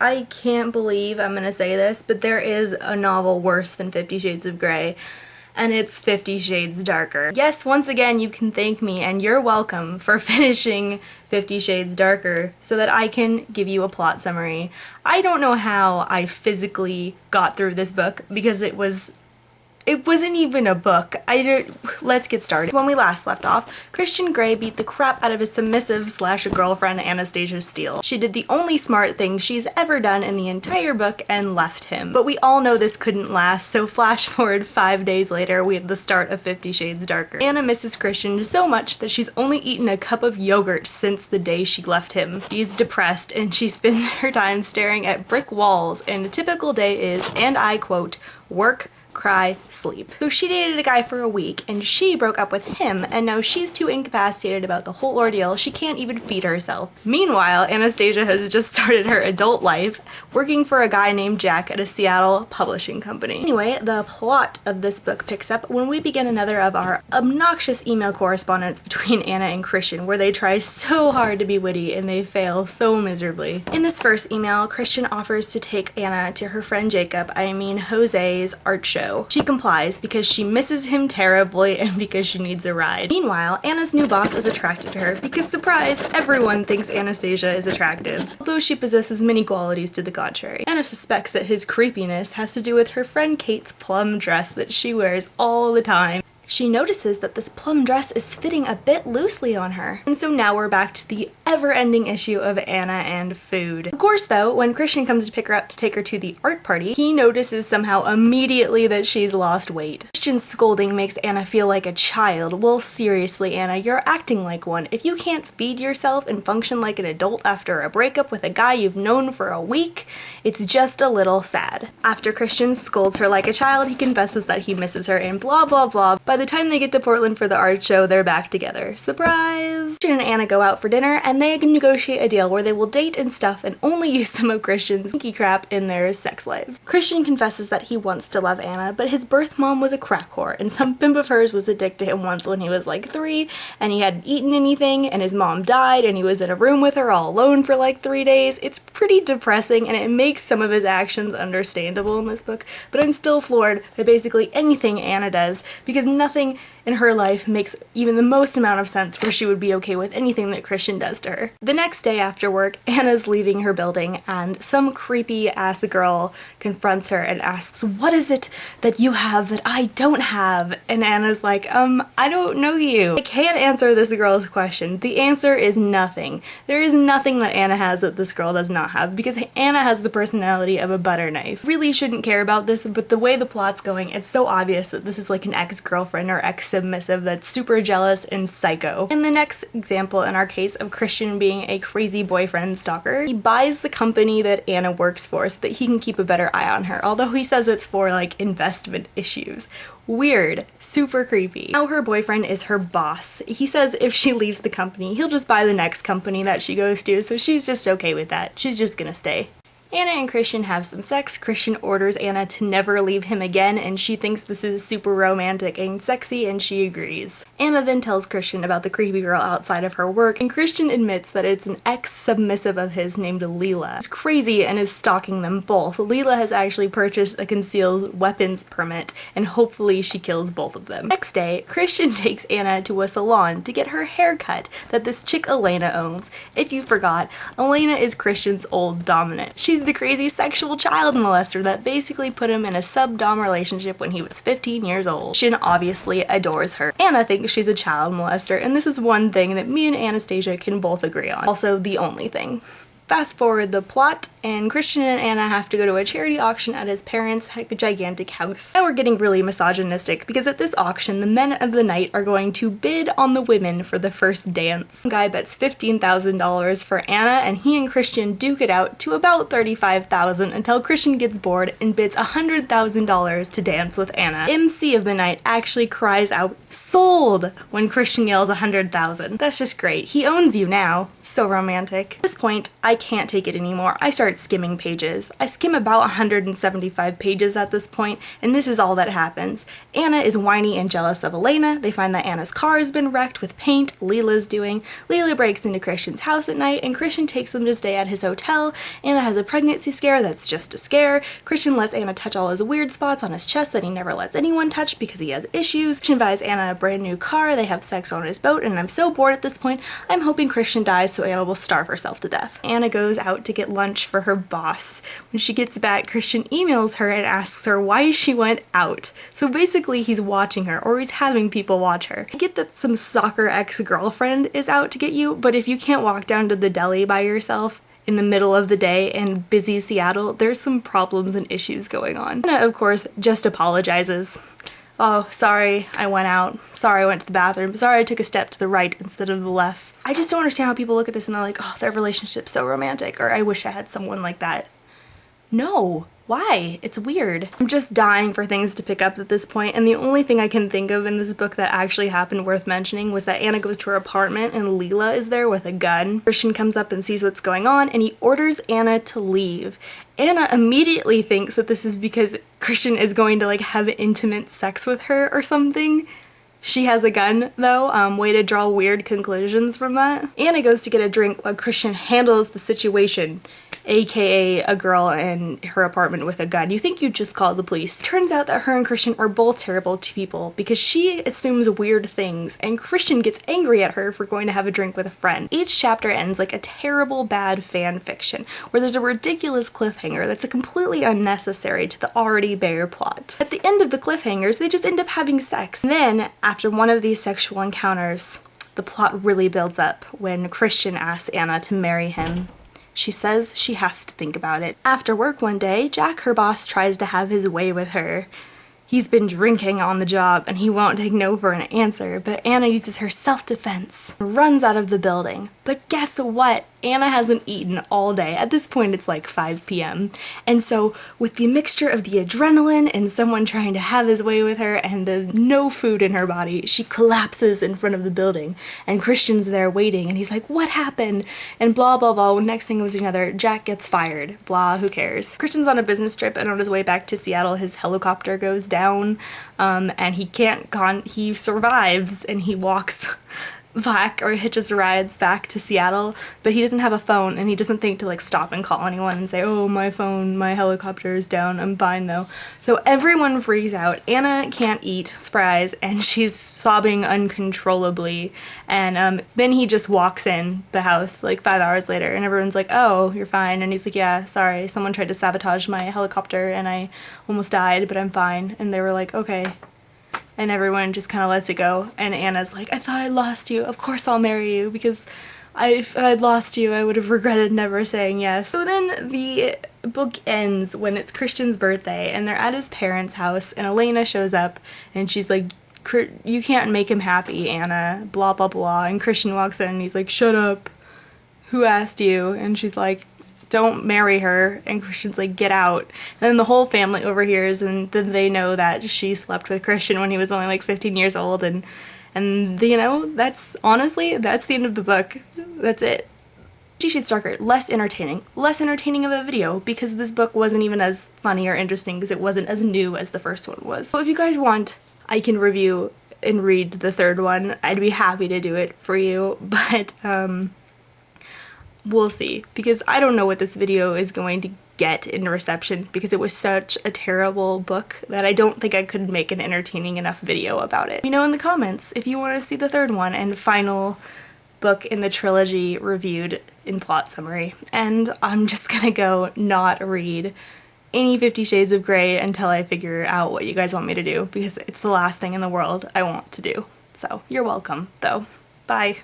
I can't believe I'm gonna say this, but there is a novel worse than 50 Shades of Grey, and it's 50 Shades Darker. Yes, once again, you can thank me, and you're welcome for finishing 50 Shades Darker so that I can give you a plot summary. I don't know how I physically got through this book because it wasn't even a book. Let's get started. When we last left off, Christian Grey beat the crap out of his submissive/girlfriend Anastasia Steele. She did the only smart thing she's ever done in the entire book and left him. But we all know this couldn't last, so flash forward 5 days later, we have the start of 50 Shades Darker. Anna misses Christian so much that she's only eaten a cup of yogurt since the day she left him. She's depressed and she spends her time staring at brick walls, and a typical day is, and I quote, work, cry, sleep. So she dated a guy for a week and she broke up with him, and now she's too incapacitated about the whole ordeal she can't even feed herself. Meanwhile, Anastasia has just started her adult life working for a guy named Jack at a Seattle publishing company. Anyway, the plot of this book picks up when we begin another of our obnoxious email correspondence between Anna and Christian, where they try so hard to be witty and they fail so miserably. In this first email, Christian offers to take Anna to her friend Jacob, Jose's art show. She complies because she misses him terribly and because she needs a ride. Meanwhile, Anna's new boss is attracted to her because, surprise, everyone thinks Anastasia is attractive, although she possesses many qualities to the contrary. Anna suspects that his creepiness has to do with her friend Kate's plum dress that she wears all the time. She notices that this plum dress is fitting a bit loosely on her. And so now we're back to the ever-ending issue of Anna and food. Of course though, when Christian comes to pick her up to take her to the art party, he notices somehow immediately that she's lost weight. Christian's scolding makes Anna feel like a child. Well, seriously, Anna, you're acting like one. If you can't feed yourself and function like an adult after a breakup with a guy you've known for a week, it's just a little sad. After Christian scolds her like a child, he confesses that he misses her and blah blah blah. By the time they get to Portland for the art show, they're back together. Surprise! Christian and Anna go out for dinner and they negotiate a deal where they will date and stuff and only use some of Christian's kinky crap in their sex lives. Christian confesses that he wants to love Anna, but his birth mom was a crack whore and some pimp of hers was addicted to him once when he was like 3 and he hadn't eaten anything and his mom died and he was in a room with her all alone for like 3 days. It's pretty depressing and it makes some of his actions understandable in this book, but I'm still floored by basically anything Anna does because nothing in her life makes even the most amount of sense where she would be okay with anything that Christian does to her. The next day after work, Anna's leaving her building and some creepy ass girl confronts her and asks, "What is it that you have that I don't have?" And Anna's like, I don't know you. I can't answer this girl's question. The answer is nothing. There is nothing that Anna has that this girl does not have because Anna has the personality of a butter knife. Really shouldn't care about this, but the way the plot's going, it's so obvious that this is like an ex-girlfriend or ex-submissive that's super jealous and psycho. In the next example in our case of Christian being a crazy boyfriend stalker, he buys the company that Anna works for so that he can keep a better eye on her, although he says it's for like investment issues. Weird. Super creepy. Now her boyfriend is her boss. He says if she leaves the company, he'll just buy the next company that she goes to, so she's just okay with that. She's just gonna stay. Anna and Christian have some sex. Christian orders Anna to never leave him again, and she thinks this is super romantic and sexy, and she agrees. Anna then tells Christian about the creepy girl outside of her work, and Christian admits that it's an ex-submissive of his named Leela. She's crazy and is stalking them both. Leela has actually purchased a concealed weapons permit, and hopefully she kills both of them. Next day, Christian takes Anna to a salon to get her hair cut that this chick Elena owns. If you forgot, Elena is Christian's old dominant. She's the crazy sexual child molester that basically put him in a sub-dom relationship when he was 15 years old. Christian obviously adores her. Anna thinks she's a child molester, and this is one thing that me and Anastasia can both agree on. Also, the only thing. Fast forward the plot, and Christian and Anna have to go to a charity auction at his parents' gigantic house. Now we're getting really misogynistic because at this auction, the men of the night are going to bid on the women for the first dance. One guy bets $15,000 for Anna, and he and Christian duke it out to about $35,000 until Christian gets bored and bids $100,000 to dance with Anna. MC of the night actually cries out, "Sold!" when Christian yells $100,000. That's just great. He owns you now. So romantic. At this point, I can't take it anymore. I start skimming pages. I skim about 175 pages at this point, and this is all that happens. Anna is whiny and jealous of Elena. They find that Anna's car has been wrecked with paint Leela's doing. Leela breaks into Christian's house at night, and Christian takes them to stay at his hotel. Anna has a pregnancy scare that's just a scare. Christian lets Anna touch all his weird spots on his chest that he never lets anyone touch because he has issues. Christian buys Anna a brand new car. They have sex on his boat, and I'm so bored at this point, I'm hoping Christian dies so Anna will starve herself to death. Anna goes out to get lunch for her boss. When she gets back, Christian emails her and asks her why she went out. So basically he's watching her, or he's having people watch her. I get that some stalker ex-girlfriend is out to get you, but if you can't walk down to the deli by yourself in the middle of the day in busy Seattle, there's some problems and issues going on. Anna, of course, just apologizes. Oh, sorry, I went out. Sorry, I went to the bathroom. Sorry, I took a step to the right instead of the left. I just don't understand how people look at this and they're like, oh, their relationship's so romantic, or I wish I had someone like that. No. Why? It's weird. I'm just dying for things to pick up at this point, and the only thing I can think of in this book that actually happened worth mentioning was that Anna goes to her apartment and Leela is there with a gun. Christian comes up and sees what's going on, and he orders Anna to leave. Anna immediately thinks that this is because Christian is going to like have intimate sex with her or something. She has a gun, though. Way to draw weird conclusions from that. Anna goes to get a drink while Christian handles the situation, aka a girl in her apartment with a gun. You think you'd just call the police. Turns out that her and Christian are both terrible people because she assumes weird things and Christian gets angry at her for going to have a drink with a friend. Each chapter ends like a terrible bad fan fiction where there's a ridiculous cliffhanger that's completely unnecessary to the already bare plot. At the end of the cliffhangers, they just end up having sex. And then, after one of these sexual encounters, the plot really builds up when Christian asks Anna to marry him. She says she has to think about it. After work one day, Jack, her boss, tries to have his way with her. He's been drinking on the job and he won't take no for an answer, but Anna uses her self-defense and runs out of the building. But guess what? Anna hasn't eaten all day. At this point, it's like 5 p.m. And so with the mixture of the adrenaline and someone trying to have his way with her and the no food in her body, she collapses in front of the building. And Christian's there waiting and he's like, what happened? And blah, blah, blah. Next thing was another, Jack gets fired. Blah, who cares? Christian's on a business trip and on his way back to Seattle, his helicopter goes down and he survives and he walks back or hitches rides back to Seattle, but he doesn't have a phone and he doesn't think to like stop and call anyone and say, oh, my phone, my helicopter is down, I'm fine though. So everyone freaks out. Anna can't eat, surprise, and she's sobbing uncontrollably, and then he just walks in the house like 5 hours later and everyone's like, oh, you're fine, and he's like, yeah, sorry, someone tried to sabotage my helicopter and I almost died, but I'm fine. And they were like, okay. And everyone just kind of lets it go. And Anna's like, I thought I lost you. Of course I'll marry you because if I'd lost you, I would have regretted never saying yes. So then the book ends when it's Christian's birthday and they're at his parents' house and Elena shows up and she's like, you can't make him happy, Anna, blah, blah, blah. And Christian walks in and he's like, shut up. Who asked you? And she's like, don't marry her. And Christian's like, get out. And then the whole family overhears and then they know that she slept with Christian when he was only like 15 years old, and you know, that's honestly, that's the end of the book. That's it. 50 Shades Darker, less entertaining of a video because this book wasn't even as funny or interesting because it wasn't as new as the first one was. So if you guys want, I can review and read the third one. I'd be happy to do it for you, but we'll see, because I don't know what this video is going to get in reception because it was such a terrible book that I don't think I could make an entertaining enough video about it. Let me know in the comments if you want to see the third one and final book in the trilogy reviewed in plot summary. And I'm just gonna go not read any 50 Shades of Grey until I figure out what you guys want me to do, because it's the last thing in the world I want to do. So you're welcome though. Bye.